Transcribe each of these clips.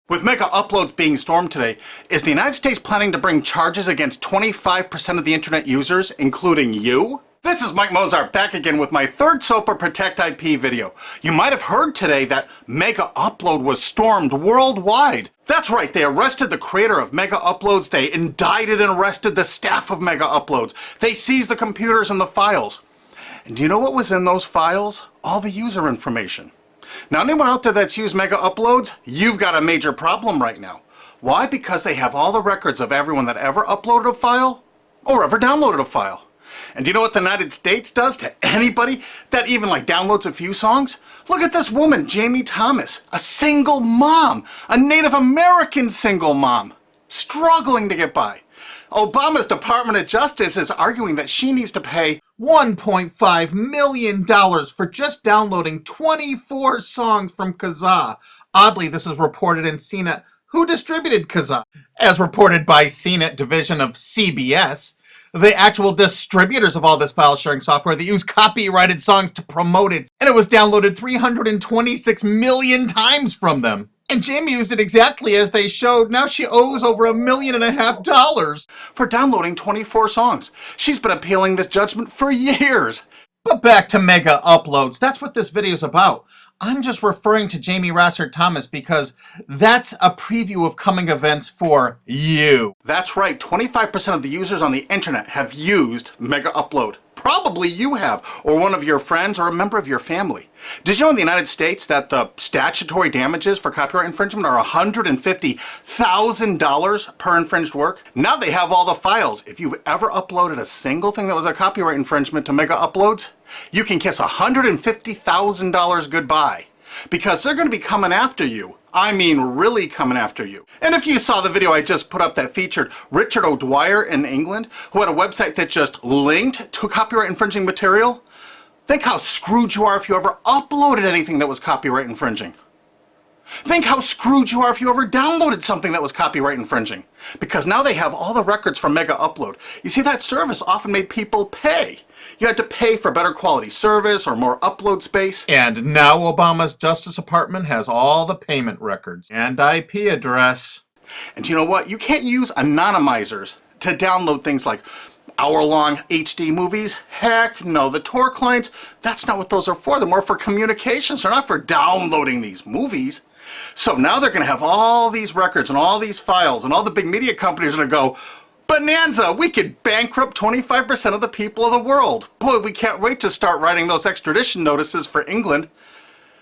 With MegaUploads being stormed today, is the United States planning to bring charges against 25% of the internet users, including you? This is Mike Mozart back again with my third SOPA Protect IP video. You might have heard today that MegaUpload was stormed worldwide. That's right, they arrested the creator of MegaUploads, they indicted and arrested the staff of MegaUploads, they seized the computers and the files. And do you know what was in those files? All the user information. Now anyone out there that's used MegaUploads, you've got a major problem right now. Why? Because they have all the records of everyone that ever uploaded a file or ever downloaded a file. And do you know what the United States does to anybody that even downloads a few songs? Look at this woman, Jamie Thomas, a single mom, a Native American single mom, struggling to get by. Obama's Department of Justice is arguing that she needs to pay $1.5 million for just downloading 24 songs from Kazaa. Oddly, this is reported in CNET. Who distributed Kazaa? As reported by CNET division of CBS, the actual distributors of all this file sharing software that use copyrighted songs to promote it. And it was downloaded 326 million times from them. And Jamie used it exactly as they showed. Now she owes over $1.5 million for downloading 24 songs. She's been appealing this judgment for years. But back to MegaUploads. That's what this video is about. I'm just referring to Jamie Rosser Thomas because that's a preview of coming events for you. That's right, 25% of the users on the internet have used MegaUpload. Probably you have, or one of your friends, or a member of your family. Did you know in the United States that the statutory damages for copyright infringement are $150,000 per infringed work? Now they have all the files. If you've ever uploaded a single thing that was a copyright infringement to MegaUploads, you can kiss $150,000 goodbye. Because they're going to be coming after you. I mean really coming after you. And if you saw the video I just put up that featured Richard O'Dwyer in England, who had a website that just linked to copyright infringing material, think how screwed you are if you ever uploaded anything that was copyright infringing. Think how screwed you are if you ever downloaded something that was copyright infringing. Because now they have all the records from MegaUpload. You see, that service often made people pay. You had to pay for better quality service or more upload space. And now Obama's Justice Department has all the payment records and IP address. And you know what? You can't use anonymizers to download things like hour-long HD movies. Heck no, the Tor clients, that's not what those are for. They're more for communications. They're not for downloading these movies. So now they're going to have all these records and all these files, and all the big media companies are going to go, bonanza, we could bankrupt 25% of the people of the world. Boy, we can't wait to start writing those extradition notices for England.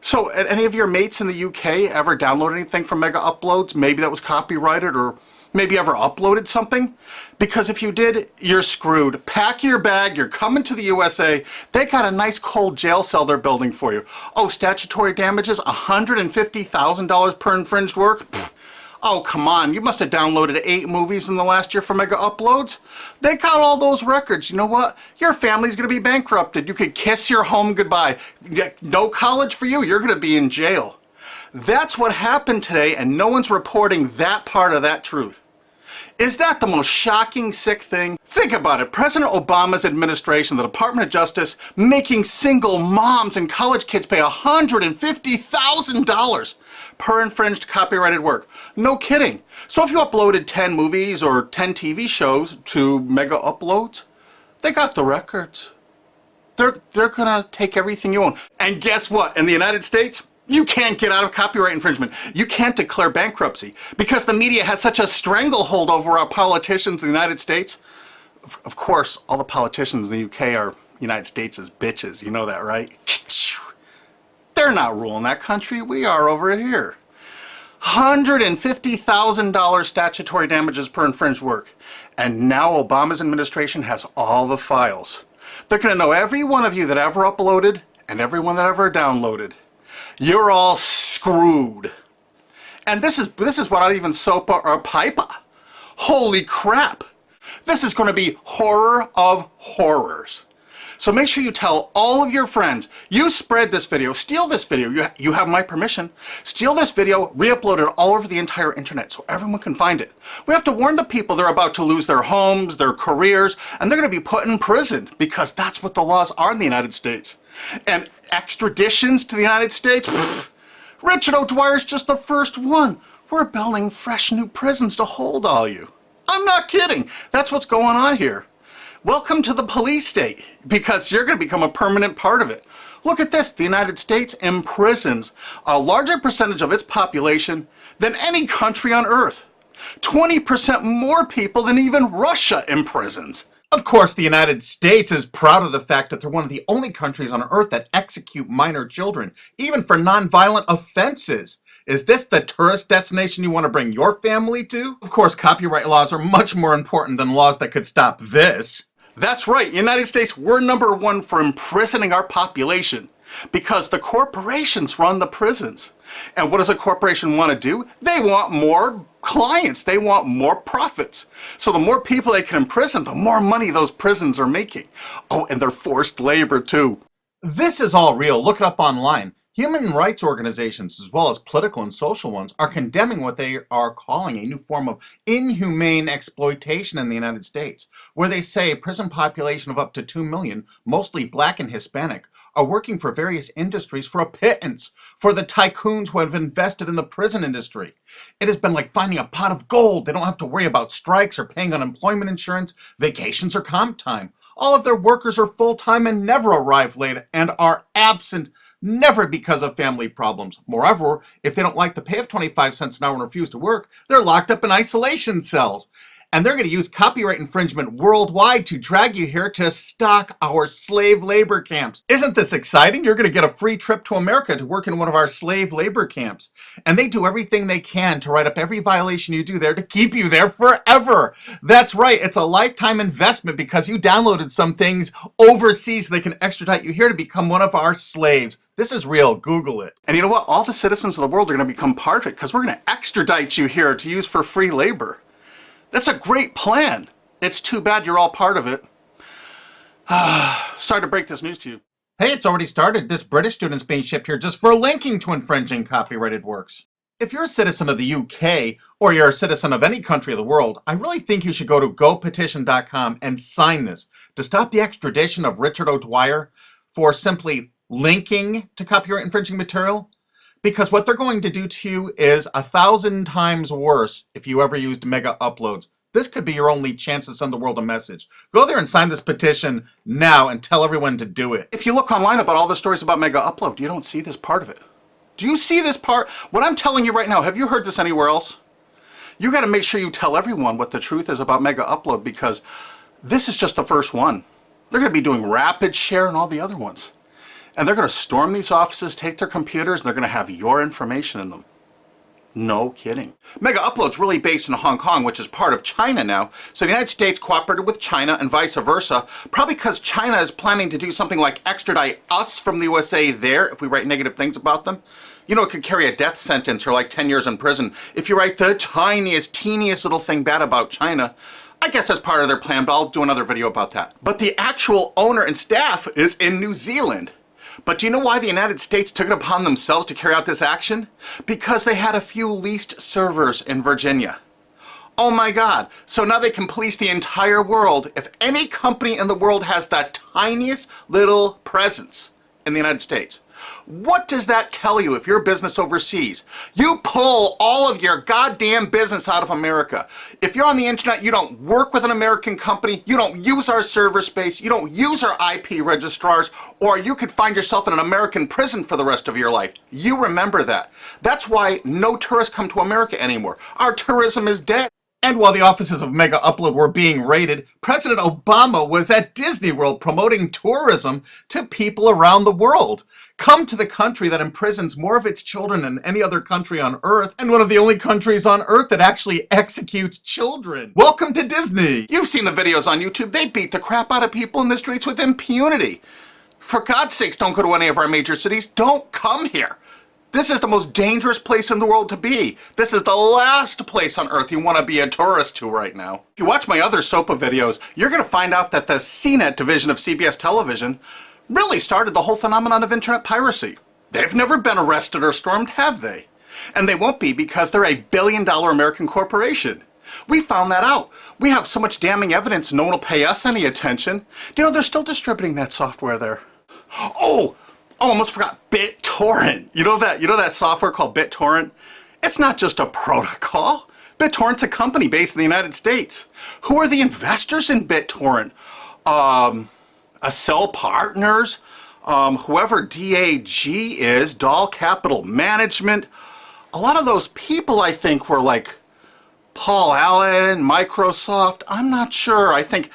So, any of your mates in the UK ever download anything from MegaUploads? Maybe that was copyrighted, or maybe ever uploaded something? Because if you did, you're screwed. Pack your bag, you're coming to the USA. They got a nice cold jail cell they're building for you. Oh, statutory damages, $150,000 per infringed work? Pfft. Oh, come on, you must have downloaded 8 movies in the last year for MegaUploads. They got all those records. You know what? Your family's going to be bankrupted. You could kiss your home goodbye. No college for you. You're going to be in jail. That's what happened today, and no one's reporting that part of that truth. Is that the most shocking, sick thing? Think about it. President Obama's administration, the Department of Justice, making single moms and college kids pay $150,000 per infringed copyrighted work. No kidding. So if you uploaded 10 movies or 10 TV shows to MegaUploads, they got the records. They're gonna take everything you own. And guess what? In the United States, you can't get out of copyright infringement. You can't declare bankruptcy because the media has such a stranglehold over our politicians in the United States. Of course, all the politicians in the UK are United States' bitches. You know that, right? They're not ruling that country. We are over here. $150,000 statutory damages per infringed work. And now Obama's administration has all the files. They're going to know every one of you that ever uploaded and everyone that ever downloaded. You're all screwed. And this is without even SOPA or PIPA. Holy crap. This is going to be horror of horrors. So make sure you tell all of your friends, you spread this video, steal this video, you have my permission, steal this video, re-upload it all over the entire internet so everyone can find it. We have to warn the people they're about to lose their homes, their careers, and they're going to be put in prison because that's what the laws are in the United States. And extraditions to the United States? Pfft, Richard O'Dwyer's just the first one. we're building fresh new prisons to hold all you. I'm not kidding. That's what's going on here. Welcome to the police state, because you're going to become a permanent part of it. Look at this. The United States imprisons a larger percentage of its population than any country on earth. 20% more people than even Russia imprisons. Of course, the United States is proud of the fact that they're one of the only countries on earth that execute minor children, even for nonviolent offenses. Is this the tourist destination you want to bring your family to? Of course, copyright laws are much more important than laws that could stop this. That's right, United States, we're number one for imprisoning our population because the corporations run the prisons. And what does a corporation want to do? They want more clients. They want more profits. So the more people they can imprison, the more money those prisons are making. Oh, and they're forced labor too. This is all real. Look it up online. Human rights organizations, as well as political and social ones, are condemning what they are calling a new form of inhumane exploitation in the United States, where they say a prison population of up to 2 million, mostly black and Hispanic, are working for various industries for a pittance for the tycoons who have invested in the prison industry. It has been like finding a pot of gold. They don't have to worry about strikes or paying unemployment insurance, vacations, or comp time. All of their workers are full-time and never arrive late and are absent, never because of family problems. Moreover, if they don't like the pay of 25 cents an hour and refuse to work, they're locked up in isolation cells. And they're going to use copyright infringement worldwide to drag you here to stock our slave labor camps. Isn't this exciting? You're going to get a free trip to America to work in one of our slave labor camps. And they do everything they can to write up every violation you do there to keep you there forever. That's right. It's a lifetime investment because you downloaded some things overseas so they can extradite you here to become one of our slaves. This is real. Google it. And you know what? All the citizens of the world are going to become part of it because we're going to extradite you here to use for free labor. That's a great plan. It's too bad you're all part of it. Sorry to break this news to you. Hey, it's already started. This British student's being shipped here just for linking to infringing copyrighted works. If you're a citizen of the UK, or you're a citizen of any country of the world, I really think you should go to gopetition.com and sign this to stop the extradition of Richard O'Dwyer for simply linking to copyright infringing material. Because what they're going to do to you is 1,000 times worse if you ever used MegaUploads. This could be your only chance to send the world a message. Go there and sign this petition now and tell everyone to do it. If you look online about all the stories about MegaUpload, you don't see this part of it. Do you see this part? What I'm telling you right now, have you heard this anywhere else? You got to make sure you tell everyone what the truth is about MegaUpload because this is just the first one. They're going to be doing rapid share and all the other ones. And they're going to storm these offices, take their computers, and they're going to have your information in them. No kidding. MegaUpload's really based in Hong Kong, which is part of China now. So the United States cooperated with China and vice versa, probably because China is planning to do something like extradite us from the USA there if we write negative things about them. You know, it could carry a death sentence or like 10 years in prison if you write the tiniest, teeniest little thing bad about China. I guess that's part of their plan, but I'll do another video about that. But the actual owner and staff is in New Zealand. But do you know why the United States took it upon themselves to carry out this action? Because they had a few leased servers in Virginia. Oh my God. So now they can police the entire world. If any company in the world has that tiniest little presence in the United States, what does that tell you if you're a business overseas? You pull all of your goddamn business out of America. If you're on the internet, you don't work with an American company, you don't use our server space, you don't use our IP registrars, or you could find yourself in an American prison for the rest of your life. You remember that. That's why no tourists come to America anymore. Our tourism is dead. And while the offices of MegaUpload were being raided, President Obama was at Disney World promoting tourism to people around the world. Come to the country that imprisons more of its children than any other country on earth, and one of the only countries on earth that actually executes children. Welcome to Disney. You've seen the videos on YouTube. They beat the crap out of people in the streets with impunity. For God's sakes, don't go to any of our major cities. Don't come here. This is the most dangerous place in the world to be. This is the last place on earth you want to be a tourist to right now. If you watch my other SOPA videos, you're going to find out that the CNET division of CBS television really started the whole phenomenon of internet piracy. They've never been arrested or stormed, have they? And they won't be because they're a billion-dollar American corporation. We found that out. We have so much damning evidence no one will pay us any attention. You know, they're still distributing that software there. Oh, almost forgot BitTorrent. You know that software called BitTorrent? It's not just a protocol. BitTorrent's a company based in the United States. Who are the investors in BitTorrent? Accel Partners, whoever DAG is, Doll Capital Management. A lot of those people, I think, were like Paul Allen, Microsoft. I'm not sure. I think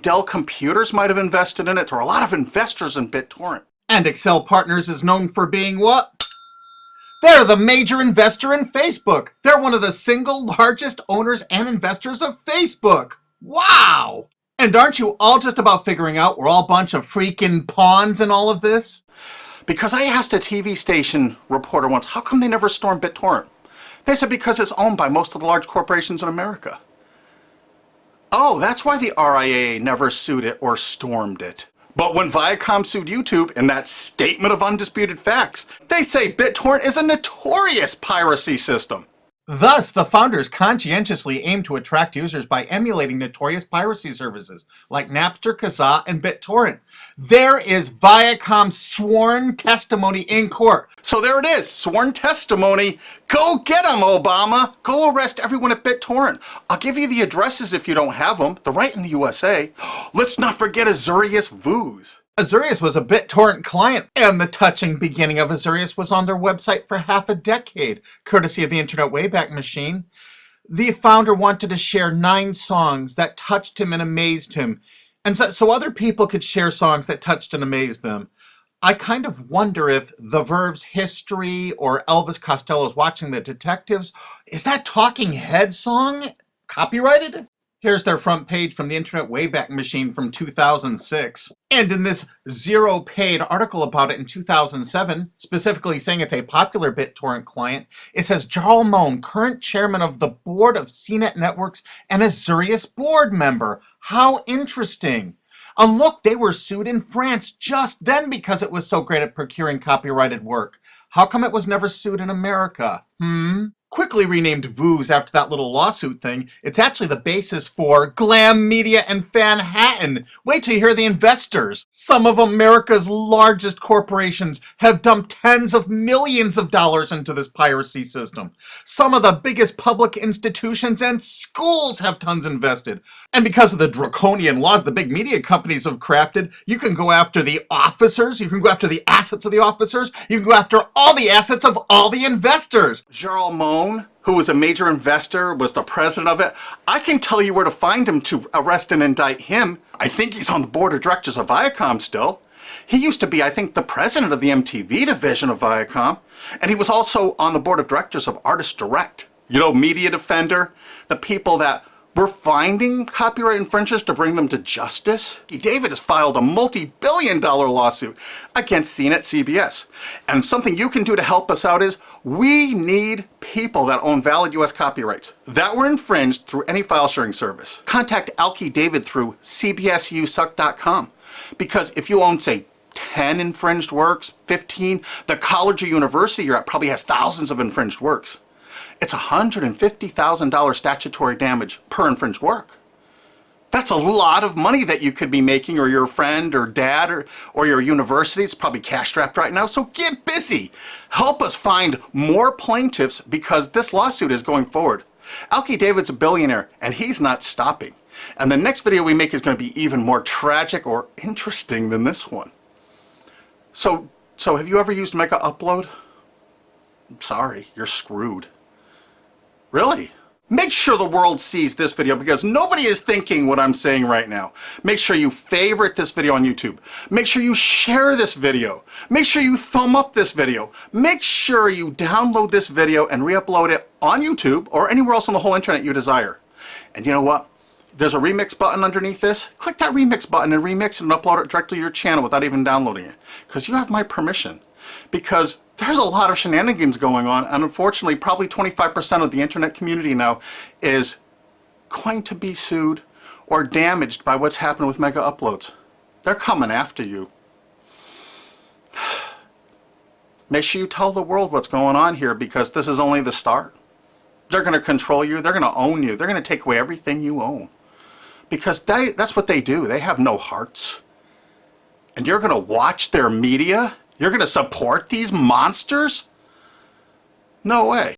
Dell Computers might have invested in it. There are a lot of investors in BitTorrent. And Accel Partners is known for being what? They're the major investor in Facebook. They're one of the single largest owners and investors of Facebook. Wow! And aren't you all just about figuring out we're all a bunch of freaking pawns in all of this? Because I asked a TV station reporter once, how come they never stormed BitTorrent? They said because it's owned by most of the large corporations in America. Oh, that's why the RIAA never sued it or stormed it. But when Viacom sued YouTube in that statement of undisputed facts, they say BitTorrent is a notorious piracy system. Thus, the founders conscientiously aim to attract users by emulating notorious piracy services like Napster, Kazaa, and BitTorrent. There is Viacom's sworn testimony in court. So there it is, sworn testimony. Go get them, Obama. Go arrest everyone at BitTorrent. I'll give you the addresses if you don't have them. They're right in the USA. Let's not forget Azurius Vooz. Azurius was a BitTorrent client, and the touching beginning of Azurius was on their website for half a decade, courtesy of the Internet Wayback Machine. The founder wanted to share 9 songs that touched him and amazed him, and so other people could share songs that touched and amazed them. I kind of wonder if The Verve's History or Elvis Costello's Watching the Detectives, is that Talking Heads song copyrighted? Here's their front page from the Internet Wayback Machine from 2006. And in this zero paid article about it in 2007, specifically saying it's a popular BitTorrent client, it says Jarl Moan, current chairman of the board of CNET Networks and Azurius board member. How interesting. And look, they were sued in France just then because it was so great at procuring copyrighted work. How come it was never sued in America? Quickly renamed Vooz after that little lawsuit thing, it's actually the basis for Glam Media and Fanhattan. Wait till you hear the investors. Some of America's largest corporations have dumped tens of millions of dollars into this piracy system. Some of the biggest public institutions and schools have tons invested. And because of the draconian laws the big media companies have crafted, you can go after the officers, you can go after the assets of the officers, you can go after all the assets of all the investors. Jarl Moan, who was a major investor, was the president of it. I can tell you where to find him to arrest and indict him. I think he's on the board of directors of Viacom still. He used to be, I think, the president of the MTV division of Viacom. And he was also on the board of directors of Artist Direct. You know, Media Defender, the people that were finding copyright infringers to bring them to justice. David has filed a multi-billion-dollar lawsuit against CNET CBS. And something you can do to help us out is we need people that own valid US copyrights that were infringed through any file sharing service. Contact Alki David through cbsusuck.com, because if you own, say, 10 infringed works, 15, the college or university you're at probably has thousands of infringed works. It's $150,000 statutory damage per infringed work. That's a lot of money that you could be making, or your friend or dad or your university is probably cash strapped right now. So get busy. Help us find more plaintiffs, because this lawsuit is going forward. Alki David's a billionaire and he's not stopping. And the next video we make is going to be even more tragic or interesting than this one. So have you ever used MegaUpload? I'm sorry, you're screwed. Really? Make sure the world sees this video, because nobody is thinking what I'm saying right now. Make sure you favorite this video on YouTube. Make sure you share this video. Make sure you thumb up this video. Make sure you download this video and re-upload it on YouTube or anywhere else on the whole internet you desire. And you know what? There's a remix button underneath this. Click that remix button and remix it and upload it directly to your channel without even downloading it, because you have my permission. Because there's a lot of shenanigans going on, and unfortunately probably 25% of the internet community now is going to be sued or damaged by what's happened with MegaUploads. They're coming after you. Make sure you tell the world what's going on here, because this is only the start. They're going to control you, they're going to own you, they're going to take away everything you own. Because that's what they do. They have no hearts. And you're going to watch their media? You're going to support these monsters? No way.